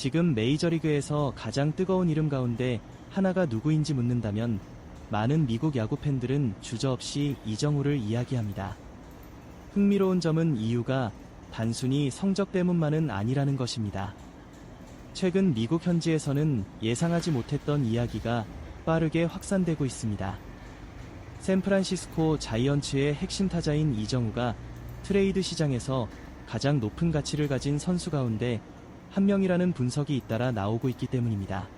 지금 메이저리그에서 가장 뜨거운 이름 가운데 하나가 누구인지 묻는다면 많은 미국 야구 팬들은 주저없이 이정우를 이야기합니다. 흥미로운 점은 이유가 단순히 성적 때문만은 아니라는 것입니다. 최근 미국 현지에서는 예상하지 못했던 이야기가 빠르게 확산되고 있습니다. 샌프란시스코 자이언츠의 핵심 타자인 이정우가 트레이드 시장에서 가장 높은 가치를 가진 선수 가운데 한 명이라는 분석이 잇따라 나오고 있기 때문입니다.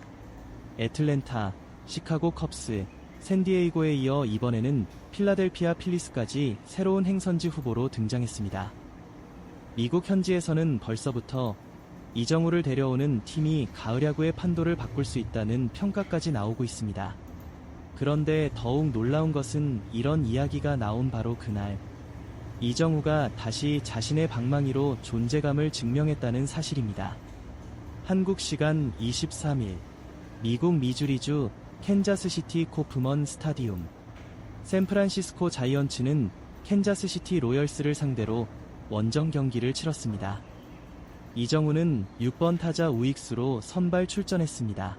애틀랜타, 시카고 컵스, 샌디에이고에 이어 이번에는 필라델피아 필리스까지 새로운 행선지 후보로 등장했습니다. 미국 현지에서는 벌써부터 이정우를 데려오는 팀이 가을 야구의 판도를 바꿀 수 있다는 평가까지 나오고 있습니다. 그런데 더욱 놀라운 것은 이런 이야기가 나온 바로 그날, 이정우가 다시 자신의 방망이로 존재감을 증명했다는 사실입니다. 한국 시간 23일, 미국 미주리주 캔자스시티 코프먼 스타디움. 샌프란시스코 자이언츠는 캔자스시티 로열스를 상대로 원정 경기를 치렀습니다. 이정우는 6번 타자 우익수로 선발 출전했습니다.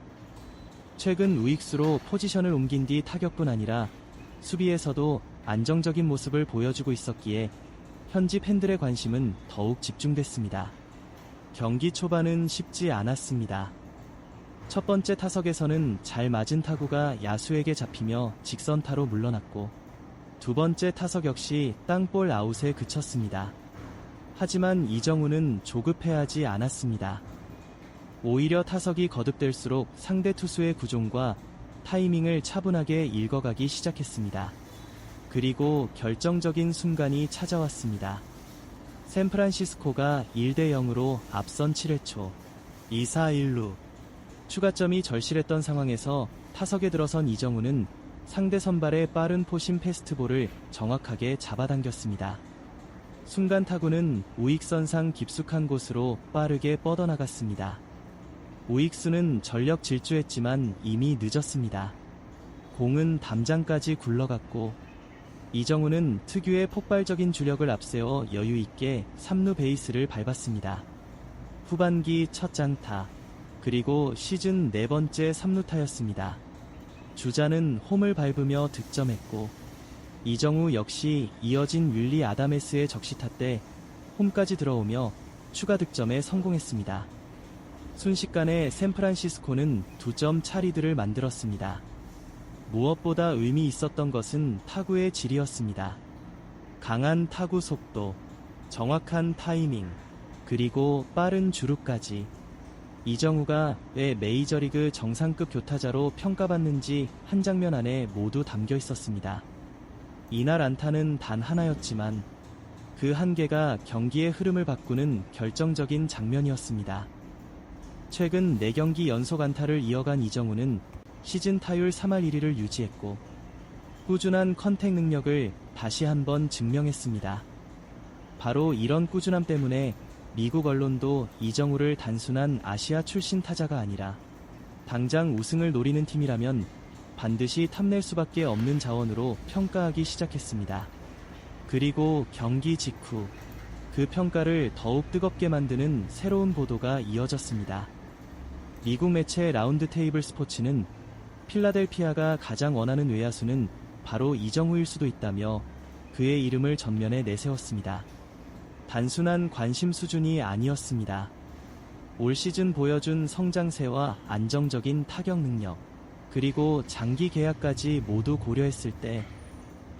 최근 우익수로 포지션을 옮긴 뒤 타격뿐 아니라 수비에서도 안정적인 모습을 보여주고 있었기에 현지 팬들의 관심은 더욱 집중됐습니다. 경기 초반은 쉽지 않았습니다. 첫 번째 타석에서는 잘 맞은 타구가 야수에게 잡히며 직선타로 물러났고, 두 번째 타석 역시 땅볼 아웃에 그쳤습니다. 하지만 이정우는 조급해하지 않았습니다. 오히려 타석이 거듭될수록 상대 투수의 구종과 타이밍을 차분하게 읽어가기 시작했습니다. 그리고 결정적인 순간이 찾아왔습니다. 샌프란시스코가 1대 0으로 앞선 7회 초 2사 1루 추가점이 절실했던 상황에서 타석에 들어선 이정우는 상대 선발의 빠른 포심 패스트볼을 정확하게 잡아당겼습니다. 순간 타구는 우익선상 깊숙한 곳으로 빠르게 뻗어나갔습니다. 우익수는 전력 질주했지만 이미 늦었습니다. 공은 담장까지 굴러갔고, 이정우는 특유의 폭발적인 주력을 앞세워 여유있게 3루 베이스를 밟았습니다. 후반기 첫 장타, 그리고 시즌 4번째 3루타였습니다. 주자는 홈을 밟으며 득점했고, 이정우 역시 이어진 윌리 아다메스의 적시타 때 홈까지 들어오며 추가 득점에 성공했습니다. 순식간에 샌프란시스코는 2점 차 리드를 만들었습니다. 무엇보다 의미 있었던 것은 타구의 질이었습니다. 강한 타구 속도, 정확한 타이밍, 그리고 빠른 주루까지. 이정우가 왜 메이저리그 정상급 교타자로 평가받는지 한 장면 안에 모두 담겨 있었습니다. 이날 안타는 단 하나였지만 그 한계가 경기의 흐름을 바꾸는 결정적인 장면이었습니다. 최근 4경기 연속 안타를 이어간 이정우는 시즌 타율 3할 1위를 유지했고, 꾸준한 컨택 능력을 다시 한번 증명했습니다. 바로 이런 꾸준함 때문에 미국 언론도 이정우를 단순한 아시아 출신 타자가 아니라 당장 우승을 노리는 팀이라면 반드시 탐낼 수밖에 없는 자원으로 평가하기 시작했습니다. 그리고 경기 직후 그 평가를 더욱 뜨겁게 만드는 새로운 보도가 이어졌습니다. 미국 매체 라운드 테이블 스포츠는 필라델피아가 가장 원하는 외야수는 바로 이정우일 수도 있다며 그의 이름을 전면에 내세웠습니다. 단순한 관심 수준이 아니었습니다. 올 시즌 보여준 성장세와 안정적인 타격 능력, 그리고 장기 계약까지 모두 고려했을 때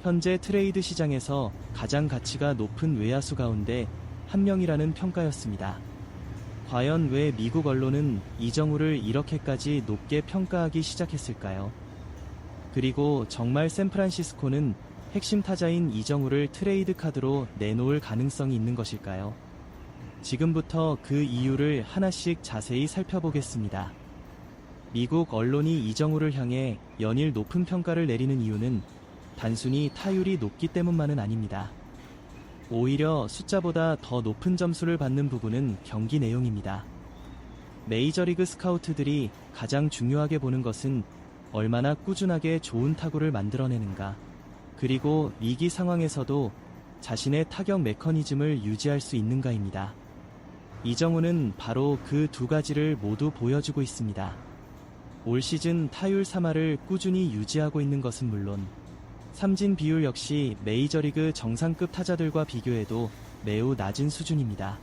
현재 트레이드 시장에서 가장 가치가 높은 외야수 가운데 한 명이라는 평가였습니다. 과연 왜 미국 언론은 이정우를 이렇게까지 높게 평가하기 시작했을까요? 그리고 정말 샌프란시스코는 핵심 타자인 이정우를 트레이드 카드로 내놓을 가능성이 있는 것일까요? 지금부터 그 이유를 하나씩 자세히 살펴보겠습니다. 미국 언론이 이정우를 향해 연일 높은 평가를 내리는 이유는 단순히 타율이 높기 때문만은 아닙니다. 오히려 숫자보다 더 높은 점수를 받는 부분은 경기 내용입니다. 메이저리그 스카우트들이 가장 중요하게 보는 것은 얼마나 꾸준하게 좋은 타구를 만들어내는가, 그리고 위기 상황에서도 자신의 타격 메커니즘을 유지할 수 있는가입니다. 이정우는 바로 그 두 가지를 모두 보여주고 있습니다. 올 시즌 타율 3할을 꾸준히 유지하고 있는 것은 물론 삼진 비율 역시 메이저리그 정상급 타자들과 비교해도 매우 낮은 수준입니다.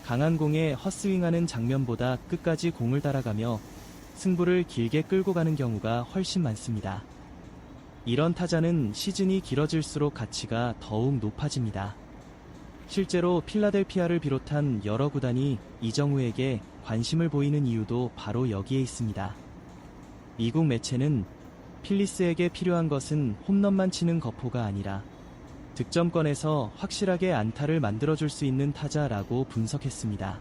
강한 공에 헛스윙하는 장면보다 끝까지 공을 따라가며 승부를 길게 끌고 가는 경우가 훨씬 많습니다. 이런 타자는 시즌이 길어질수록 가치가 더욱 높아집니다. 실제로 필라델피아를 비롯한 여러 구단이 이정우에게 관심을 보이는 이유도 바로 여기에 있습니다. 미국 매체는 필리스에게 필요한 것은 홈런만 치는 거포가 아니라 득점권에서 확실하게 안타를 만들어줄 수 있는 타자라고 분석했습니다.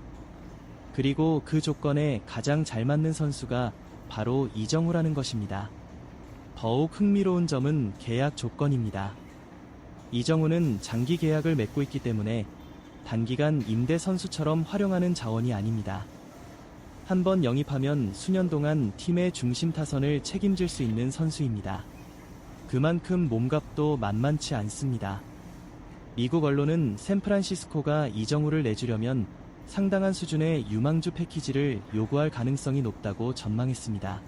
그리고 그 조건에 가장 잘 맞는 선수가 바로 이정우라는 것입니다. 더욱 흥미로운 점은 계약 조건입니다. 이정우는 장기 계약을 맺고 있기 때문에 단기간 임대 선수처럼 활용하는 자원이 아닙니다. 한번 영입하면 수년 동안 팀의 중심 타선을 책임질 수 있는 선수입니다. 그만큼 몸값도 만만치 않습니다. 미국 언론은 샌프란시스코가 이정우를 내주려면 상당한 수준의 유망주 패키지를 요구할 가능성이 높다고 전망했습니다.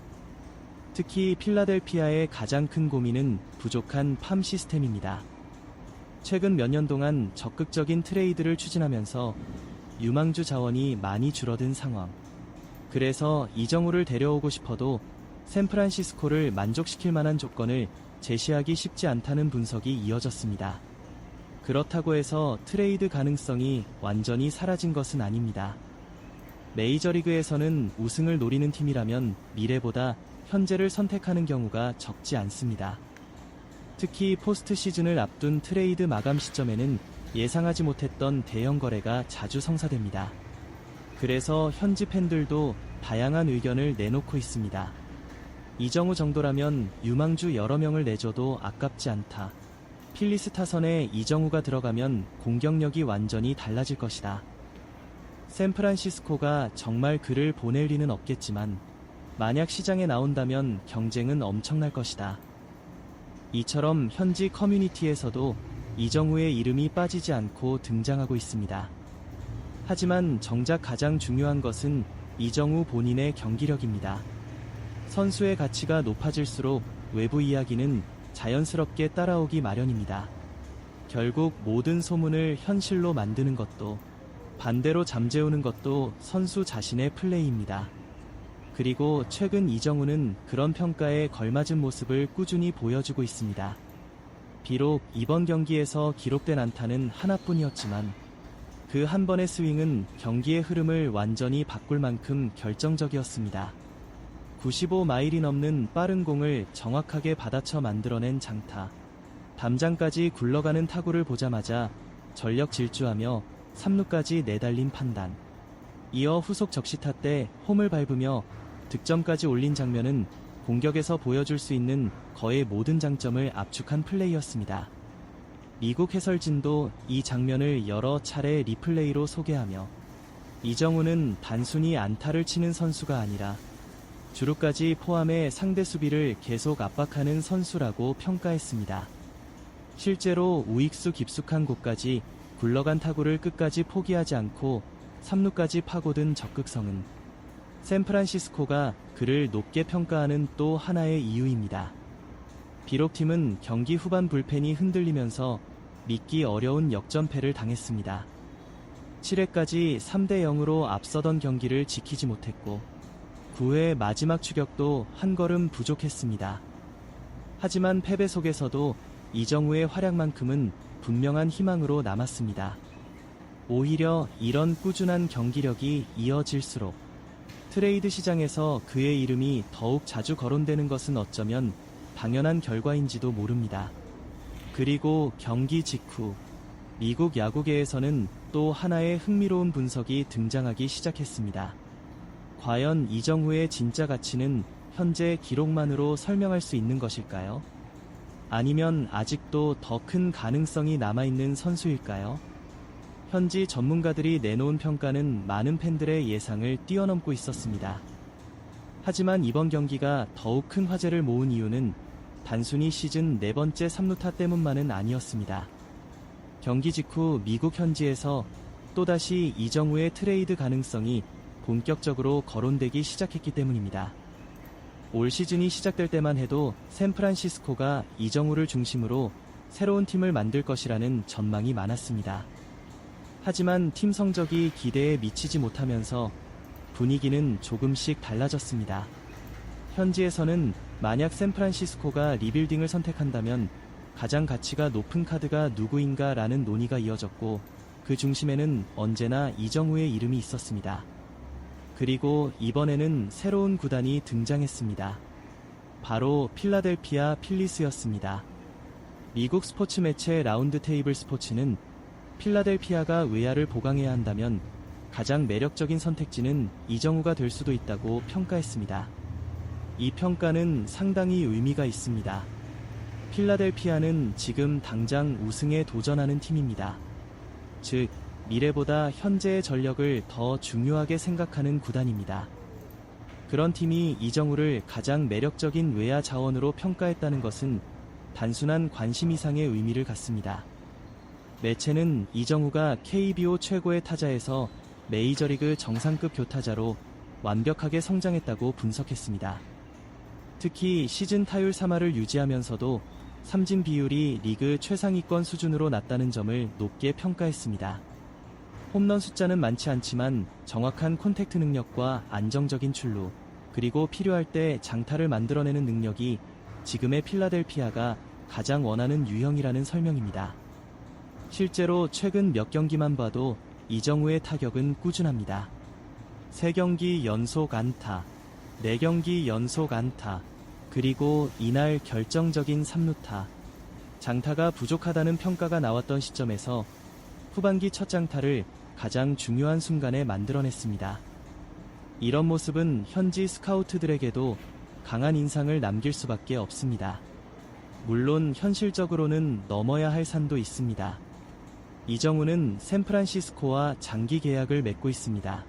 특히 필라델피아의 가장 큰 고민은 부족한 팜 시스템입니다. 최근 몇 년 동안 적극적인 트레이드를 추진하면서 유망주 자원이 많이 줄어든 상황. 그래서 이정우를 데려오고 싶어도 샌프란시스코를 만족시킬 만한 조건을 제시하기 쉽지 않다는 분석이 이어졌습니다. 그렇다고 해서 트레이드 가능성이 완전히 사라진 것은 아닙니다. 메이저리그에서는 우승을 노리는 팀이라면 미래보다 현재를 선택하는 경우가 적지 않습니다. 특히 포스트 시즌을 앞둔 트레이드 마감 시점에는 예상하지 못했던 대형 거래가 자주 성사됩니다. 그래서 현지 팬들도 다양한 의견을 내놓고 있습니다. 이정우 정도라면 유망주 여러 명을 내줘도 아깝지 않다. 필리스 타선에 이정우가 들어가면 공격력이 완전히 달라질 것이다. 샌프란시스코가 정말 그를 보낼 리는 없겠지만 만약 시장에 나온다면 경쟁은 엄청날 것이다. 이처럼 현지 커뮤니티에서도 이정우의 이름이 빠지지 않고 등장하고 있습니다. 하지만 정작 가장 중요한 것은 이정우 본인의 경기력입니다. 선수의 가치가 높아질수록 외부 이야기는 자연스럽게 따라오기 마련입니다. 결국 모든 소문을 현실로 만드는 것도 반대로 잠재우는 것도 선수 자신의 플레이입니다. 그리고 최근 이정우는 그런 평가에 걸맞은 모습을 꾸준히 보여주고 있습니다. 비록 이번 경기에서 기록된 안타는 하나뿐이었지만 그 한 번의 스윙은 경기의 흐름을 완전히 바꿀 만큼 결정적이었습니다. 95마일이 넘는 빠른 공을 정확하게 받아쳐 만들어낸 장타. 담장까지 굴러가는 타구를 보자마자 전력 질주하며 3루까지 내달린 판단. 이어 후속 적시타 때 홈을 밟으며 득점까지 올린 장면은 공격에서 보여줄 수 있는 거의 모든 장점을 압축한 플레이였습니다. 미국 해설진도 이 장면을 여러 차례 리플레이로 소개하며 이정우는 단순히 안타를 치는 선수가 아니라 주루까지 포함해 상대 수비를 계속 압박하는 선수라고 평가했습니다. 실제로 우익수 깊숙한 곳까지 굴러간 타구를 끝까지 포기하지 않고 3루까지 파고든 적극성은 샌프란시스코가 그를 높게 평가하는 또 하나의 이유입니다. 비록 팀은 경기 후반 불펜이 흔들리면서 믿기 어려운 역전패를 당했습니다. 7회까지 3대 0으로 앞서던 경기를 지키지 못했고 9회 마지막 추격도 한 걸음 부족했습니다. 하지만 패배 속에서도 이정우의 활약만큼은 분명한 희망으로 남았습니다. 오히려 이런 꾸준한 경기력이 이어질수록 트레이드 시장에서 그의 이름이 더욱 자주 거론되는 것은 어쩌면 당연한 결과인지도 모릅니다. 그리고 경기 직후 미국 야구계에서는 또 하나의 흥미로운 분석이 등장하기 시작했습니다. 과연 이정우의 진짜 가치는 현재 기록만으로 설명할 수 있는 것일까요? 아니면 아직도 더 큰 가능성이 남아있는 선수일까요? 현지 전문가들이 내놓은 평가는 많은 팬들의 예상을 뛰어넘고 있었습니다. 하지만 이번 경기가 더욱 큰 화제를 모은 이유는 단순히 시즌 4번째 3루타 때문만은 아니었습니다. 경기 직후 미국 현지에서 또다시 이정우의 트레이드 가능성이 본격적으로 거론되기 시작했기 때문입니다. 올 시즌이 시작될 때만 해도 샌프란시스코가 이정우를 중심으로 새로운 팀을 만들 것이라는 전망이 많았습니다. 하지만 팀 성적이 기대에 미치지 못하면서 분위기는 조금씩 달라졌습니다. 현지에서는 만약 샌프란시스코가 리빌딩을 선택한다면 가장 가치가 높은 카드가 누구인가 라는 논의가 이어졌고, 그 중심에는 언제나 이정우의 이름이 있었습니다. 그리고 이번에는 새로운 구단이 등장했습니다. 바로 필라델피아 필리스였습니다. 미국 스포츠 매체 라운드 테이블 스포츠는 필라델피아가 외야를 보강해야 한다면 가장 매력적인 선택지는 이정우가 될 수도 있다고 평가했습니다. 이 평가는 상당히 의미가 있습니다. 필라델피아는 지금 당장 우승에 도전하는 팀입니다. 즉, 미래보다 현재의 전력을 더 중요하게 생각하는 구단입니다. 그런 팀이 이정우를 가장 매력적인 외야 자원으로 평가했다는 것은 단순한 관심 이상의 의미를 갖습니다. 매체는 이정우가 KBO 최고의 타자에서 메이저리그 정상급 교타자로 완벽하게 성장했다고 분석했습니다. 특히 시즌 타율 3할을 유지하면서도 삼진 비율이 리그 최상위권 수준으로 낮다는 점을 높게 평가했습니다. 홈런 숫자는 많지 않지만 정확한 콘택트 능력과 안정적인 출루, 그리고 필요할 때 장타를 만들어내는 능력이 지금의 필라델피아가 가장 원하는 유형이라는 설명입니다. 실제로 최근 몇 경기만 봐도 이정우의 타격은 꾸준합니다. 3경기 연속 안타, 4경기 연속 안타, 그리고 이날 결정적인 3루타. 장타가 부족하다는 평가가 나왔던 시점에서 후반기 첫 장타를 가장 중요한 순간에 만들어냈습니다. 이런 모습은 현지 스카우트들에게도 강한 인상을 남길 수밖에 없습니다. 물론 현실적으로는 넘어야 할 산도 있습니다. 이정우는 샌프란시스코와 장기 계약을 맺고 있습니다.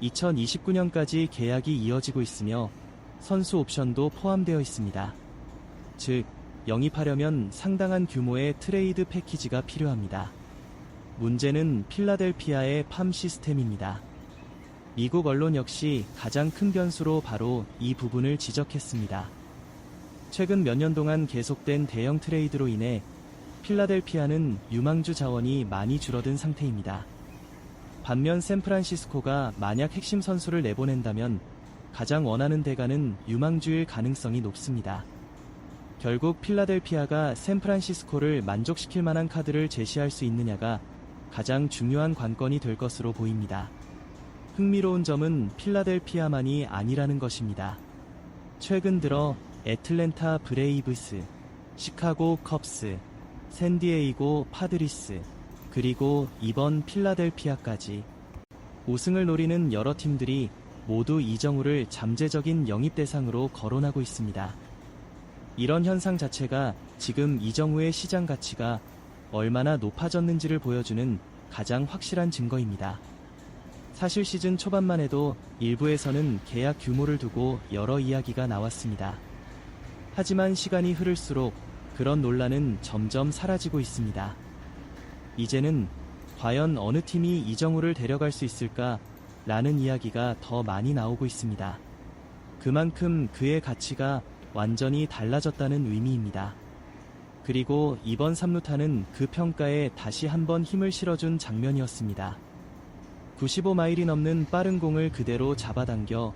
2029년까지 계약이 이어지고 있으며 선수 옵션도 포함되어 있습니다. 즉, 영입하려면 상당한 규모의 트레이드 패키지가 필요합니다. 문제는 필라델피아의 팜 시스템입니다. 미국 언론 역시 가장 큰 변수로 바로 이 부분을 지적했습니다. 최근 몇 년 동안 계속된 대형 트레이드로 인해 필라델피아는 유망주 자원이 많이 줄어든 상태입니다. 반면 샌프란시스코가 만약 핵심 선수를 내보낸다면 가장 원하는 대가는 유망주일 가능성이 높습니다. 결국 필라델피아가 샌프란시스코를 만족시킬 만한 카드를 제시할 수 있느냐가 가장 중요한 관건이 될 것으로 보입니다. 흥미로운 점은 필라델피아만이 아니라는 것입니다. 최근 들어 애틀랜타 브레이브스, 시카고 컵스, 샌디에이고 파드리스, 그리고 이번 필라델피아까지 우승을 노리는 여러 팀들이 모두 이정우를 잠재적인 영입 대상으로 거론하고 있습니다. 이런 현상 자체가 지금 이정우의 시장 가치가 얼마나 높아졌는지를 보여주는 가장 확실한 증거입니다. 사실 시즌 초반만 해도 일부에서는 계약 규모를 두고 여러 이야기가 나왔습니다. 하지만 시간이 흐를수록 그런 논란은 점점 사라지고 있습니다. 이제는 과연 어느 팀이 이정우를 데려갈 수 있을까? 라는 이야기가 더 많이 나오고 있습니다. 그만큼 그의 가치가 완전히 달라졌다는 의미입니다. 그리고 이번 3루타는 그 평가에 다시 한번 힘을 실어준 장면이었습니다. 95마일이 넘는 빠른 공을 그대로 잡아당겨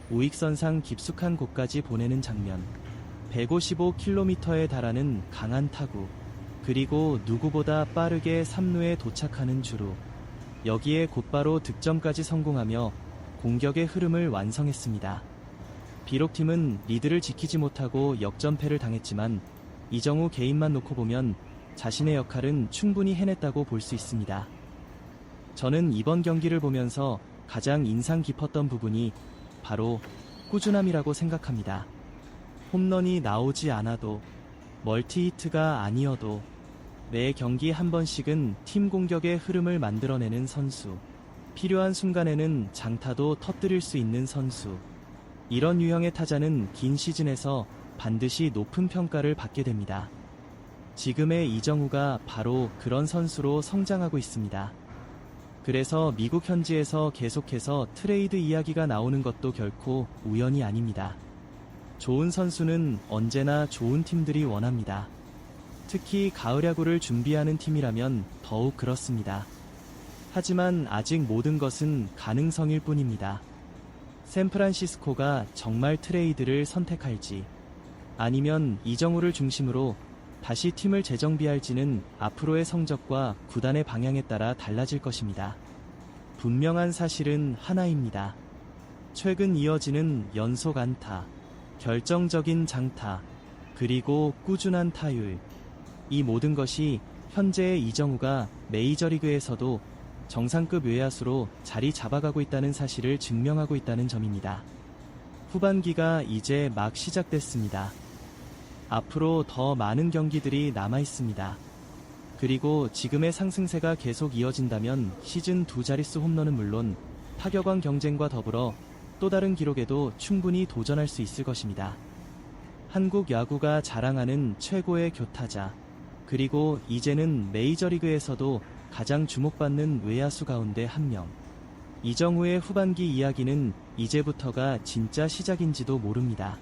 우익선상 깊숙한 곳까지 보내는 장면, 155km에 달하는 강한 타구, 그리고 누구보다 빠르게 3루에 도착하는 주루, 여기에 곧바로 득점까지 성공하며 공격의 흐름을 완성했습니다. 비록 팀은 리드를 지키지 못하고 역전패를 당했지만 이정우 개인만 놓고 보면 자신의 역할은 충분히 해냈다고 볼 수 있습니다. 저는 이번 경기를 보면서 가장 인상 깊었던 부분이 바로 꾸준함이라고 생각합니다. 홈런이 나오지 않아도, 멀티히트가 아니어도 매 경기 한 번씩은 팀 공격의 흐름을 만들어내는 선수, 필요한 순간에는 장타도 터뜨릴 수 있는 선수, 이런 유형의 타자는 긴 시즌에서 반드시 높은 평가를 받게 됩니다. 지금의 이정우가 바로 그런 선수로 성장하고 있습니다. 그래서 미국 현지에서 계속해서 트레이드 이야기가 나오는 것도 결코 우연이 아닙니다. 좋은 선수는 언제나 좋은 팀들이 원합니다. 특히 가을 야구를 준비하는 팀이라면 더욱 그렇습니다. 하지만 아직 모든 것은 가능성일 뿐입니다. 샌프란시스코가 정말 트레이드를 선택할지, 아니면 이정우를 중심으로 다시 팀을 재정비할지는 앞으로의 성적과 구단의 방향에 따라 달라질 것입니다. 분명한 사실은 하나입니다. 최근 이어지는 연속 안타, 결정적인 장타, 그리고 꾸준한 타율, 이 모든 것이 현재의 이정우가 메이저리그에서도 정상급 외야수로 자리 잡아가고 있다는 사실을 증명하고 있다는 점입니다. 후반기가 이제 막 시작됐습니다. 앞으로 더 많은 경기들이 남아 있습니다. 그리고 지금의 상승세가 계속 이어진다면 시즌 2자릿수 홈런은 물론 타격왕 경쟁과 더불어 또 다른 기록에도 충분히 도전할 수 있을 것입니다. 한국 야구가 자랑하는 최고의 교타자, 그리고 이제는 메이저리그에서도 가장 주목받는 외야수 가운데 한 명. 이정우의 후반기 이야기는 이제부터가 진짜 시작인지도 모릅니다.